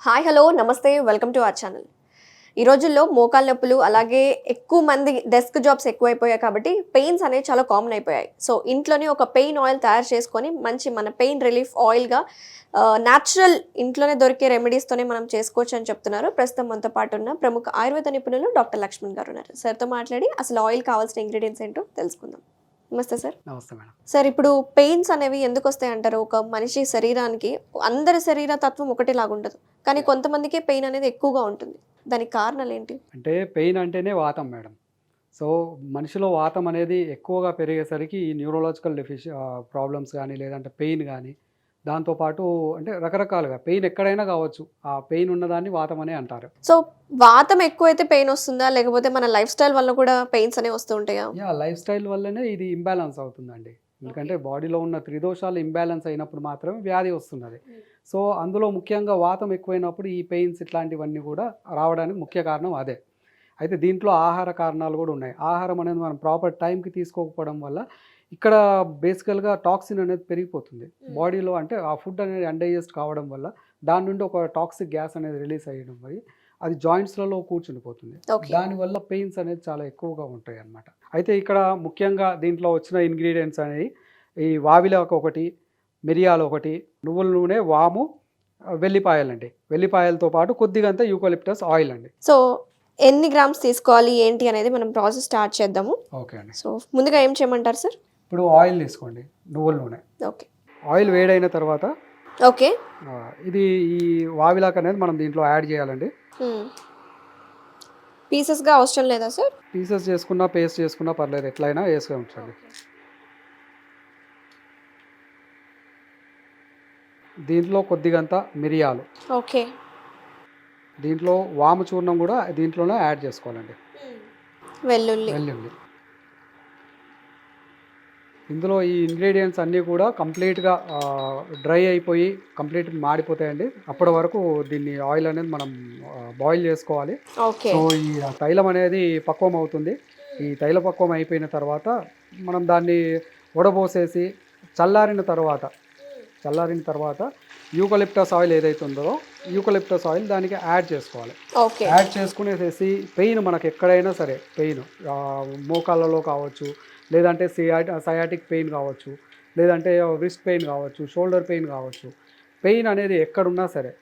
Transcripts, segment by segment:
Hi hello నమస్తే welcome to our channel. ఈ రోజుల్లో మోకాళ్ళ నొప్పులు అలాగే ఎక్కువ మంది డెస్క్ జాబ్స్ ఎక్కువైపోయాయి కాబట్టి పెయిన్స్ అనేవి చాలా కామన్ అయిపోయాయి. సో ఇంట్లోనే ఒక పెయిన్ ఆయిల్ తయారు చేసుకొని మంచి మన పెయిన్ రిలీఫ్ ఆయిల్గా న్యాచురల్ ఇంట్లోనే దొరికే రెమెడీస్తోనే మనం చేసుకోవచ్చు అని చెప్తున్నారు. ప్రస్తుతం మనతో పాటు ఉన్న ప్రముఖ ఆయుర్వేద నిపుణులు డాక్టర్ లక్ష్మణ్ గారు ఉన్నారు. సార్తో మాట్లాడి అసలు ఆయిల్ కావాల్సిన ఇంగ్రీడియంట్స్ ఏంటో తెలుసుకుందాం. నమస్తే సార్. నమస్తే మేడం. సార్, ఇప్పుడు పెయిన్స్ అనేవి ఎందుకు వస్తాయి అంటారు? ఒక మనిషి శరీరానికి అందరి శరీర తత్వం ఒకటేలాగా ఉండదు, కానీ కొంతమందికే పెయిన్ అనేది ఎక్కువగా ఉంటుంది. దానికి కారణాలు ఏంటి? అంటే పెయిన్ అంటేనే వాతం మేడం. సో మనిషిలో వాతం అనేది ఎక్కువగా పెరిగేసరికి ఈ న్యూరలాజికల్ ప్రాబ్లమ్స్ కానీ లేదంటే పెయిన్ కానీ దాంతోపాటు అంటే రకరకాలుగా పెయిన్ ఎక్కడైనా కావచ్చు, ఆ పెయిన్ ఉన్నదాన్ని వాతం అనే అంటారు. సో వాతం ఎక్కువైతే పెయిన్ వస్తుందా, లేకపోతే మన లైఫ్ స్టైల్ వల్ల కూడా పెయిన్స్ అనేవి వస్తూ ఉంటాయా? లైఫ్ స్టైల్ వల్లనే ఇది ఇంబ్యాలెన్స్ అవుతుందండి. ఎందుకంటే బాడీలో ఉన్న త్రిదోషాలు ఇంబ్యాలెన్స్ అయినప్పుడు మాత్రమే వ్యాధి వస్తున్నది. సో అందులో ముఖ్యంగా వాతం ఎక్కువైనప్పుడు ఈ పెయిన్స్ ఇట్లాంటివన్నీ కూడా రావడానికి ముఖ్య కారణం అదే. అయితే దీంట్లో ఆహార కారణాలు కూడా ఉన్నాయి. ఆహారం అనేది మనం ప్రాపర్ టైంకి తీసుకోకపోవడం వల్ల ఇక్కడ బేసికల్గా టాక్సిన్ అనేది పెరిగిపోతుంది బాడీలో. అంటే ఆ ఫుడ్ అనేది అన్డైజెస్ట్ కావడం వల్ల దాని నుండి ఒక టాక్సిక్ గ్యాస్ అనేది రిలీజ్ అయ్యడం వల్ల అది జాయింట్స్లలో కూర్చుండిపోతుంది. దానివల్ల పెయిన్స్ అనేది చాలా ఎక్కువగా ఉంటాయి అన్నమాట. అయితే ఇక్కడ ముఖ్యంగా దీంట్లో వచ్చిన ఇంగ్రీడియంట్స్ అనేవి ఈ వావిలాకు ఒకటి, మిరియాలు ఒకటి, నువ్వుల నూనె, వాము, వెల్లిపాయలండి. వెల్లిపాయలతో పాటు కొద్దిగంత యూకలిప్టస్ ఆయిల్ అండి. సో ఎన్ని గ్రామ్స్ తీసుకోవాలి ఏంటి అనేది మనం ప్రాసెస్ స్టార్ట్ చేద్దాము. ఓకే అండి. సో ముందుగా ఏం చేయమంటారు సార్? ఇప్పుడు ఆయిల్ తీసుకోండి, నువ్వుల నూనె. ఓకే. ఆయిల్ వేడైన తర్వాత ఓకే ఇది ఈ వావిలాక్ అనేది మనం దీంట్లో యాడ్ చేయాలండి. పీసెస్గా అవసరం లేదా సార్? పీసెస్ చేసుకున్నా పేస్ట్ చేసుకున్నా పర్లేదు, ఎట్లయినా వేసుకొని ఉంచండి. దీంట్లో కొద్దిగంత మిరియాలు, ఓకే, దీంట్లో వాము చూర్ణం కూడా దీంట్లోనే యాడ్ చేసుకోవాలండి. వెల్లుల్లి, ఇందులో ఈ ఇంగ్రీడియంట్స్ అన్నీ కూడా కంప్లీట్గా డ్రై అయిపోయి కంప్లీట్గా మాడిపోతాయండి. అప్పటి వరకు దీన్ని ఆయిల్ అనేది మనం బాయిల్ చేసుకోవాలి. సో ఈ తైలం అనేది పక్వం అవుతుంది. ఈ తైల పక్వం అయిపోయిన తర్వాత మనం దాన్ని వడబోసేసి చల్లారిన తర్వాత యూకలిప్టస్ ఆయిల్ ఏదైతే ఉందో యూకలిప్టస్ ఆయిల్ దానికి యాడ్ చేసుకోవాలి. యాడ్ చేసుకునేసేసి పెయిన్ మనకు ఎక్కడైనా సరే, పెయిన్ మోకాళ్ళలో కావచ్చు, లేదంటే సయాటిక్ పెయిన్ కావచ్చు, లేదంటే రిస్ట్ పెయిన్ కావచ్చు, షోల్డర్ పెయిన్ కావచ్చు, పెయిన్ అనేది ఎక్కడున్నా సరే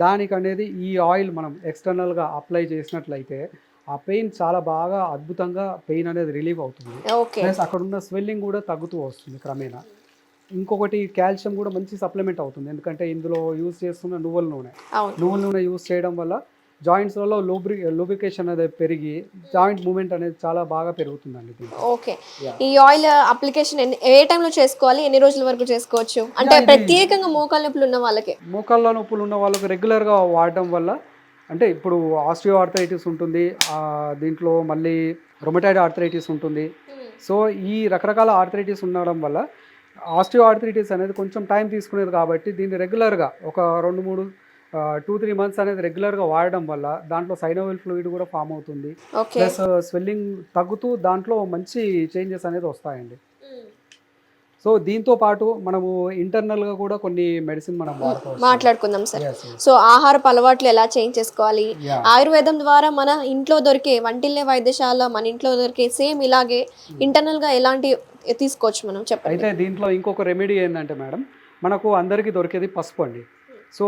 దానికి అనేది ఈ ఆయిల్ మనం ఎక్స్టర్నల్గా అప్లై చేసినట్లయితే ఆ పెయిన్ చాలా బాగా అద్భుతంగా పెయిన్ అనేది రిలీవ్ అవుతుంది. ప్లస్ అక్కడ ఉన్న స్వెల్లింగ్ కూడా తగ్గుతూ వస్తుంది క్రమేణా. ఇంకొకటి కాల్షియం కూడా మంచి సప్లిమెంట్ అవుతుంది, ఎందుకంటే ఇందులో యూజ్ చేస్తున్న నువ్వుల నూనె యూజ్ చేయడం వల్ల జాయింట్స్లలో లూబ్రికేషన్ అనేది పెరిగి జాయింట్ మూమెంట్ అనేది చాలా బాగా పెరుగుతుందండి. ఓకే. ఈ ఆయిల్ అప్లికేషన్ ఏ టైంలో చేసుకోవాలి, ఎన్ని రోజుల వరకు చేసుకోవచ్చు? అంటే ప్రత్యేకంగా మోకాళ్ళ నొప్పులు ఉన్న వాళ్ళకి రెగ్యులర్గా వాడడం వల్ల, అంటే ఇప్పుడు ఆస్టియో ఆర్థరైటిస్ ఉంటుంది, దీంట్లో మళ్ళీ రొమటాయిడ్ ఆర్థరైటిస్ ఉంటుంది. సో ఈ రకరకాల ఆర్థరైటిస్ ఉండడం వల్ల ఆస్టియో ఆర్థరైటిస్ అనేది కొంచెం టైం తీసుకునేది కాబట్టి దీన్ని రెగ్యులర్గా ఒక 2-3 మంత్స్ అనేది రెగ్యులర్గా వాడడం వల్ల దాంట్లో సైనోవిల్ ఫ్లూయిడ్ కూడా ఫామ్ అవుతుంది. ప్లస్ స్వెల్లింగ్ తగ్గుతూ దాంట్లో మంచి చేంజెస్ అనేది వస్తాయండి. సో దీంతో పాటు మనము ఇంటర్నల్గా కూడా కొన్ని మెడిసిన్ మనం మాట్లాడుకుందాం సార్. సో ఆహారపు అలవాట్లు ఎలా చేంజ్ చేసుకోవాలి? ఆయుర్వేదం ద్వారా మన ఇంట్లో దొరికే వంటిల్లే వైద్యశాల మన ఇంట్లో దొరికే సేమ్ ఇలాగే ఇంటర్నల్గా ఎలాంటి తీసుకోవచ్చు మనం చెప్పండి. అయితే దీంట్లో ఇంకొక రెమెడీ ఏంటంటే మేడం, మనకు అందరికీ దొరికేది పసుపు అండి. సో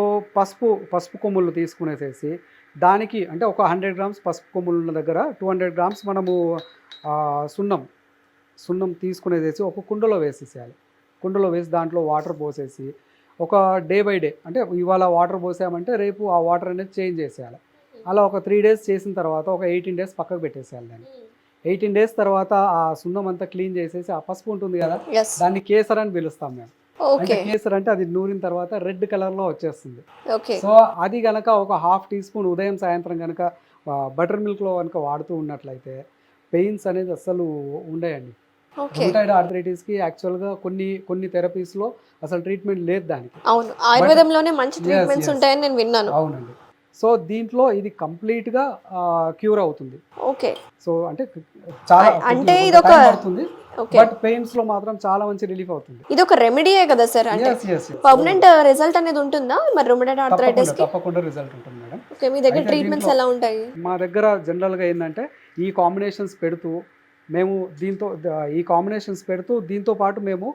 పసుపు కొమ్ములు తీసుకునేసేసి దానికి అంటే ఒక 100 గ్రామ్స్ పసుపు కొమ్ములు ఉన్న దగ్గర 200 గ్రామ్స్ మనము సున్నం తీసుకునేసేసి ఒక కుండలో వేసేసేయాలి. కుండలో వేసి దాంట్లో వాటర్ పోసేసి ఒక డే బై డే, అంటే ఇవాళ వాటర్ పోసామంటే రేపు ఆ వాటర్ అనేది చేంజ్ చేసేయాలి. అలా ఒక 3 డేస్ చేసిన తర్వాత ఒక 18 డేస్ పక్కకు పెట్టేసేయాలి. దాన్ని 18 డేస్ తర్వాత ఆ సున్నం అంతా క్లీన్ చేసేసి ఆ పసుపు ఉంటుంది కదా, దాన్ని కేసర్ అని పిలుస్తాం మేము. అంటే కేసర్ అంటే అది నూరిన తర్వాత రెడ్ కలర్లో వచ్చేస్తుంది. సో అది కనుక ఒక 1/2 టీ స్పూన్ ఉదయం సాయంత్రం కనుక బటర్ మిల్క్లో కనుక వాడుతూ ఉన్నట్లయితే పెయిన్స్ అనేది అస్సలు ఉండేయండి. రొమటాయిడ్ ఆర్థరైటిస్కి యాక్చువల్గా కొన్ని థెరపీస్లో అసలు ట్రీట్మెంట్ లేదు దానికి. అవును, ఆయుర్వేదంలోనే మంచి ట్రీట్మెంట్స్ ఉంటాయని నేను విన్నాను. అవునండి. సో దీంట్లో ఇది కంప్లీట్గా క్యూర్ అవుతుంది. ఓకే. సో అంటే చాలా అంటే ఇది ఒక ఓకే. బట్ పెయిన్స్ లో మాత్రం చాలా మంచి రిలీఫ్ అవుతుంది. ఇది ఒక రెమెడీయే కదా సార్, అంటే Yes, yes, yes. Permanent result అనేది ఉంటుందా మరి రుమటైడ్ ఆర్థరైటిస్ కి? తప్పకుండా రిజల్ట్ ఉంటుంది మేడం. ఓకే, మీ దగ్గర అయితే ట్రీట్మెంట్స్ దీంట్లో ఎలా ఉంటాయి? మా దగ్గర జనరల్గా ఏంటంటే ఈ కాంబినేషన్స్ పెడుతూ మేము ఈ కాంబినేషన్స్ పెడుతూ దీంతో పాటు మేము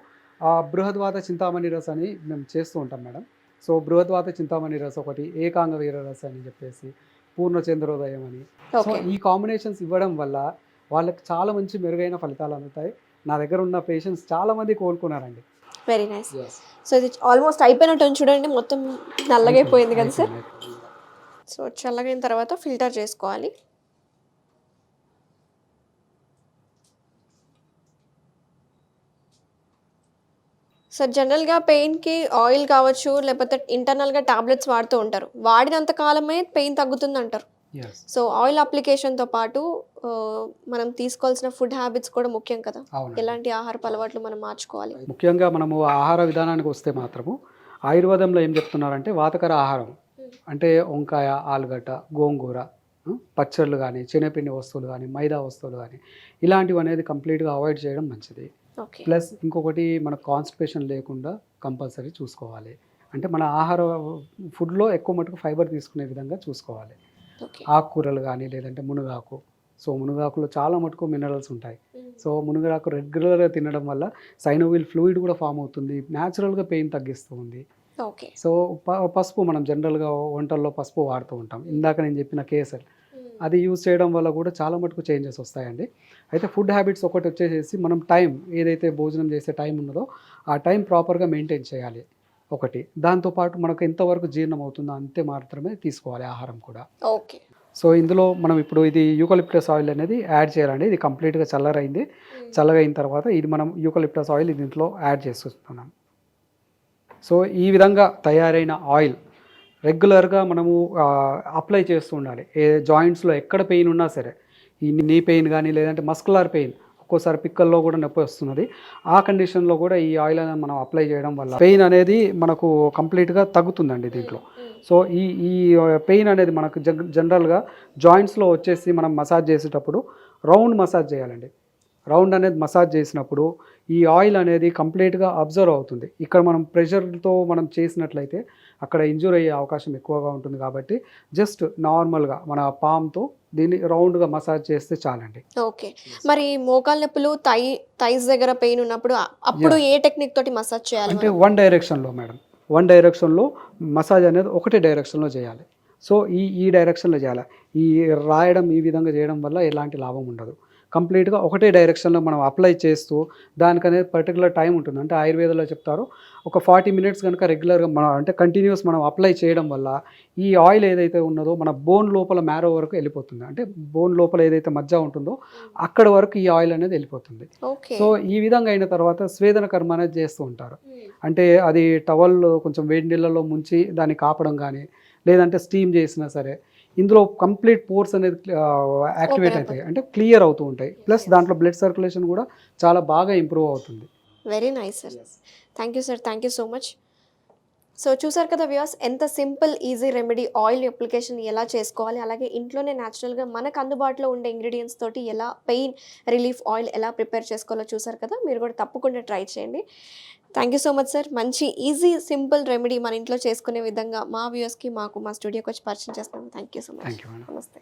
బృహద్వాత చింతామణి రస్ అని మేము చేస్తూ ఉంటాం మేడం. సో బృహద్వాత చింతామణి రస్ ఒకటి, ఏకాంగ వీర రస్ అని చెప్పేసి, పూర్ణచంద్రోదయం అని. So okay. ఈ కాంబినేషన్స్ ఇవ్వడం వల్ల వాళ్ళకి చాలా మంచి మెరుగైన ఫలితాలు అందుతాయి. నా దగ్గర ఉన్న పేషెంట్స్ చాలా మంది కోలుకున్నారండి. Very nice. సో ఇది ఆల్మోస్ట్ అయిపోయినట్టు చూడండి, మొత్తం నల్లగైపోయింది కదా సార్. సో చల్లగైన తర్వాత ఫిల్టర్ చేసుకోవాలి. సార్ జనరల్గా పెయిన్కి ఆయిల్ కావచ్చు, లేకపోతే ఇంటర్నల్గా టాబ్లెట్స్ వాడుతూ ఉంటారు. వాడినంత కాలమే పెయిన్ తగ్గుతుంది అంటారు. Yes. సో ఆయిల్ అప్లికేషన్తో పాటు మనం తీసుకోవాల్సిన ఫుడ్ హ్యాబిట్స్ కూడా ముఖ్యం కదా. అవునండి. ఎలాంటి ఆహారపు అలవాట్లు మనం మార్చుకోవాలి? ముఖ్యంగా మనము ఆహార విధానానికి వస్తే మాత్రము ఆయుర్వేదంలో ఏం చెప్తున్నారంటే వాతకర ఆహారం అంటే వంకాయ, ఆలుగడ్డ, గోంగూర, పచ్చళ్ళు కానీ, శనగపిండి వస్తువులు కానీ, మైదా వస్తువులు కానీ ఇలాంటివి అనేది కంప్లీట్గా అవాయిడ్ చేయడం మంచిది. ఓకే. ప్లస్ ఇంకొకటి మనకు కాన్స్టిపేషన్ లేకుండా కంపల్సరీ చూసుకోవాలి. అంటే మన ఆహార ఫుడ్లో ఎక్కువ మటుకు ఫైబర్ తీసుకునే విధంగా చూసుకోవాలి. ఓకే. ఆకుకూరలు కానీ, లేదంటే మునగాకు. సో మునగాకులో చాలా మటుకు మినరల్స్ ఉంటాయి. సో మునగాకు రెగ్యులర్గా తినడం వల్ల సైనోవిల్ ఫ్లూయిడ్ కూడా ఫామ్ అవుతుంది, న్యాచురల్గా పెయిన్ తగ్గిస్తూ ఉంది. ఓకే. సో పసుపు మనం జనరల్గా వంటల్లో పసుపు వాడుతూ ఉంటాం. ఇందాక నేను చెప్పిన కేసర్ అది యూజ్ చేయడం వల్ల కూడా చాలా మటుకు చేంజెస్ వస్తాయండి. అయితే ఫుడ్ హ్యాబిట్స్ ఒకటి వచ్చేసి మనం టైం ఏదైతే భోజనం చేసే టైం ఉన్నదో ఆ టైం ప్రాపర్గా మెయింటైన్ చేయాలి ఒకటి. దాంతోపాటు మనకు ఎంతవరకు జీర్ణం అవుతుందో అంతే మాత్రమే తీసుకోవాలి ఆహారం కూడా. ఓకే. సో ఇందులో మనం ఇప్పుడు ఇది యూకలిప్టస్ ఆయిల్ అనేది యాడ్ చేయాలండి. ఇది కంప్లీట్గా చల్లరైంది. చల్లగైన తర్వాత ఇది మనం యూకలిప్టస్ ఆయిల్ దీంట్లో యాడ్ చేస్తున్నాం. సో ఈ విధంగా తయారైన ఆయిల్ రెగ్యులర్గా మనము అప్లై చేస్తూ ఉండాలి. ఏ జాయింట్స్లో ఎక్కడ పెయిన్ ఉన్నా సరే, ఈ నీ పెయిన్ కానీ, లేదంటే మస్కులర్ పెయిన్, ఒక్కోసారి పిక్కల్లో కూడా నొప్పి వస్తున్నది, ఆ కండిషన్లో కూడా ఈ ఆయిల్ అనేది మనం అప్లై చేయడం వల్ల పెయిన్ అనేది మనకు కంప్లీట్గా తగ్గుతుందండి దీంట్లో. సో ఈ పెయిన్ అనేది మనకు జనరల్గా జాయింట్స్లో వచ్చేసి మనం మసాజ్ చేసేటప్పుడు రౌండ్ మసాజ్ చేయాలండి. రౌండ్ అనేది మసాజ్ చేసినప్పుడు ఈ ఆయిల్ అనేది కంప్లీట్గా అబ్జర్వ్ అవుతుంది. ఇక్కడ మనం ప్రెషర్తో మనం చేసినట్లయితే అక్కడ ఇంజూర్ అయ్యే అవకాశం ఎక్కువగా ఉంటుంది. కాబట్టి జస్ట్ నార్మల్గా మన పామ్తో దీన్ని రౌండ్గా మసాజ్ చేస్తే చాలండి. ఓకే. మరి మోకాళ్ళ నొప్పులు, థైస్ దగ్గర పెయిన్ ఉన్నప్పుడు అప్పుడు ఏ టెక్నిక్ తోటి మసాజ్ చేయాలి? అంటే వన్ డైరెక్షన్లో మేడం, వన్ డైరెక్షన్లో మసాజ్ అనేది ఒకటే డైరెక్షన్లో చేయాలి. సో ఈ డైరెక్షన్లో చేయాలి. ఈ రాయడం ఈ విధంగా చేయడం వల్ల ఎలాంటి లాభం ఉండదు. కంప్లీట్గా ఒకటే డైరెక్షన్లో మనం అప్లై చేస్తూ దానికనేది పర్టికులర్ టైం ఉంటుంది. అంటే ఆయుర్వేదంలో చెప్తారు ఒక 40 మినిట్స్ కనుక రెగ్యులర్గా మనం అంటే కంటిన్యూస్ మనం అప్లై చేయడం వల్ల ఈ ఆయిల్ ఏదైతే ఉన్నదో మన బోన్ లోపల మ్యారో వరకు వెళ్ళిపోతుంది. అంటే బోన్ లోపల ఏదైతే మజ్జ ఉంటుందో అక్కడ వరకు ఈ ఆయిల్ అనేది వెళ్ళిపోతుంది. సో ఈ విధంగా అయిన తర్వాత స్వేదన కర్మ అనేది చేస్తూ ఉంటారు. అంటే అది టవల్ కొంచెం వేడి నీళ్ళలో ముంచి దాన్ని కాపడం కానీ, లేదంటే స్టీమ్ చేసినా సరే ఇందులో కంప్లీట్ పోర్స్ అనేది యాక్టివేట్ అవుతాయి, అంటే క్లియర్ అవుతూ ఉంటాయి. ప్లస్ దాంట్లో బ్లడ్ సర్క్యులేషన్ కూడా చాలా బాగా ఇంప్రూవ్ అవుతుంది. Very nice sir. Thank you sir, thank you so much. So చూసారు కదా వ్యూయర్స్, ఎంత simple easy remedy oil application ఎలా చేసుకోవాలి, అలాగే ఇంట్లోనే న్యాచురల్గా మనకు అందుబాటులో ఉండే ఇంగ్రీడియంట్స్ తోటి ఎలా పెయిన్ రిలీఫ్ ఆయిల్ ఎలా ప్రిపేర్ చేసుకోవాలో చూసారు కదా. మీరు కూడా తప్పకుండా ట్రై చేయండి. Thank you so much sir. మంచి ఈజీ సింపుల్ రెమెడీ మన ఇంట్లో చేసుకునే విధంగా మా వ్యూయర్స్కి మా స్టూడియోకి వచ్చి పరిచయం చేస్తున్నాం. Thank you so much. Thank you madam. నమస్తే.